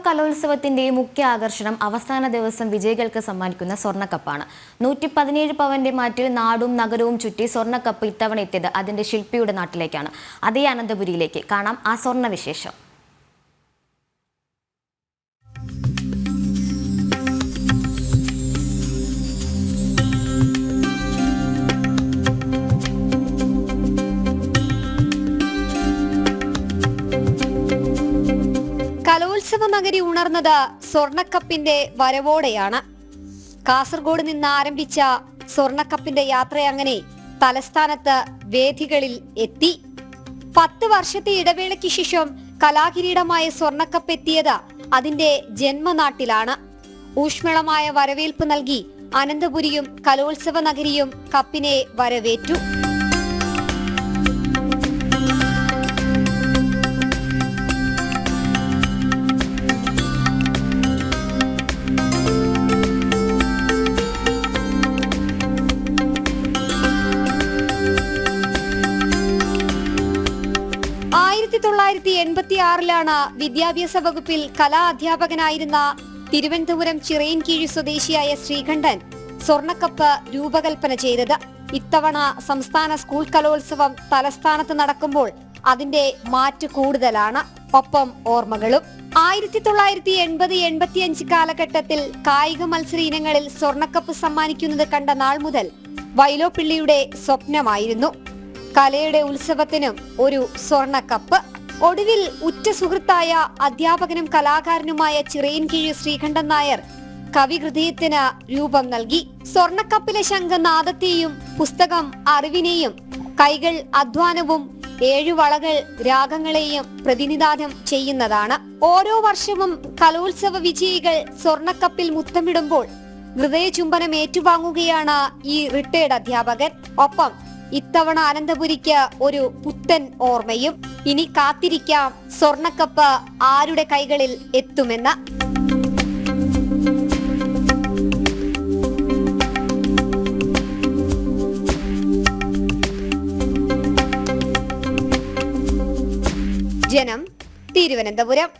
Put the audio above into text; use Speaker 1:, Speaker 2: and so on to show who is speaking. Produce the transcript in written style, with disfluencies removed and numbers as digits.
Speaker 1: കലോത്സവത്തിന്റെ മുഖ്യ ആകർഷണം അവസാന ദിവസം വിജയികൾക്ക് സമ്മാനിക്കുന്ന സ്വർണ്ണക്കപ്പാണ്. 117 പവന്റെ മാറ്റിൽ നാടും നഗരവും ചുറ്റി സ്വർണ്ണക്കപ്പ് ഇത്തവണ എത്തിയത് അതിന്റെ ശില്പിയുടെ നാട്ടിലേക്കാണ്. അതേ അനന്തപുരിയിലേക്ക് കാണാം ആ സ്വർണ്ണ വിശേഷം.
Speaker 2: കലോത്സവ നഗരി ഉണർന്നത് സ്വർണ്ണക്കപ്പിന്റെ വരവോടെയാണ്. കാസർഗോഡ് നിന്ന് ആരംഭിച്ച സ്വർണ്ണക്കപ്പിന്റെ യാത്ര അങ്ങനെ തലസ്ഥാനത്ത് വേദികളിൽ എത്തി. 10 വർഷത്തെ ഇടവേളയ്ക്ക് ശേഷം കലാകിരീടമായ സ്വർണ്ണക്കപ്പ് എത്തിയത് അതിന്റെ ജന്മനാട്ടിലാണ്. ഊഷ്മളമായ വരവേൽപ്പ് നൽകി അനന്തപുരിയും കലോത്സവ നഗരിയും കപ്പിനെ വരവേറ്റു. വിദ്യാഭ്യാസ വകുപ്പിൽ കലാ അധ്യാപകനായിരുന്ന തിരുവനന്തപുരം ചിറയൻകീഴ് സ്വദേശിയായ ശ്രീകണ്ഠൻ സ്വർണ്ണക്കപ്പ് രൂപകൽപ്പന ചെയ്തത്. ഇത്തവണ സംസ്ഥാന സ്കൂൾ കലോത്സവം തലസ്ഥാനത്ത് നടക്കുമ്പോൾ അതിന്റെ മാറ്റ് കൂടുതലാണ്, ഒപ്പം ഓർമ്മകളും. 1980-85 കാലഘട്ടത്തിൽ കായിക മത്സര ഇനങ്ങളിൽ സ്വർണ്ണക്കപ്പ് സമ്മാനിക്കുന്നത് കണ്ട നാൾ മുതൽ വൈലോപ്പിള്ളിയുടെ സ്വപ്നമായിരുന്നു കലയുടെ ഉത്സവത്തിനും ഒരു സ്വർണ്ണക്കപ്പ്. ഒടുവിൽ ഉറ്റ സുഹൃത്തായ അധ്യാപകനും കലാകാരനുമായ ചിറയൻകീഴ് ശ്രീകണ്ഠൻ നായർ കവിഹൃദയത്തിന് രൂപം നൽകി. സ്വർണ്ണക്കപ്പിലെ ശംഖനാദത്തെയും പുസ്തകം അറിവിനെയും കൈകൾ അധ്വാനവും 7 വളകൾ രാഗങ്ങളെയും പ്രതിനിധാനം ചെയ്യുന്നതാണ്. ഓരോ വർഷവും കലോത്സവ വിജയികൾ സ്വർണ്ണക്കപ്പിൽ മുത്തമിടുമ്പോൾ ഹൃദയചുംബനം ഏറ്റുവാങ്ങുകയാണ് ഈ റിട്ടയർഡ് അധ്യാപകൻ. ഒപ്പം ഇത്തവണ അനന്തപുരിക്ക് ഒരു പുത്തൻ ഓർമ്മയും. ഇനി കാത്തിരിക്കാം സ്വർണ്ണക്കപ്പ് ആരുടെ കൈകളിൽ എത്തുമെന്ന്. ജനം, തിരുവനന്തപുരം.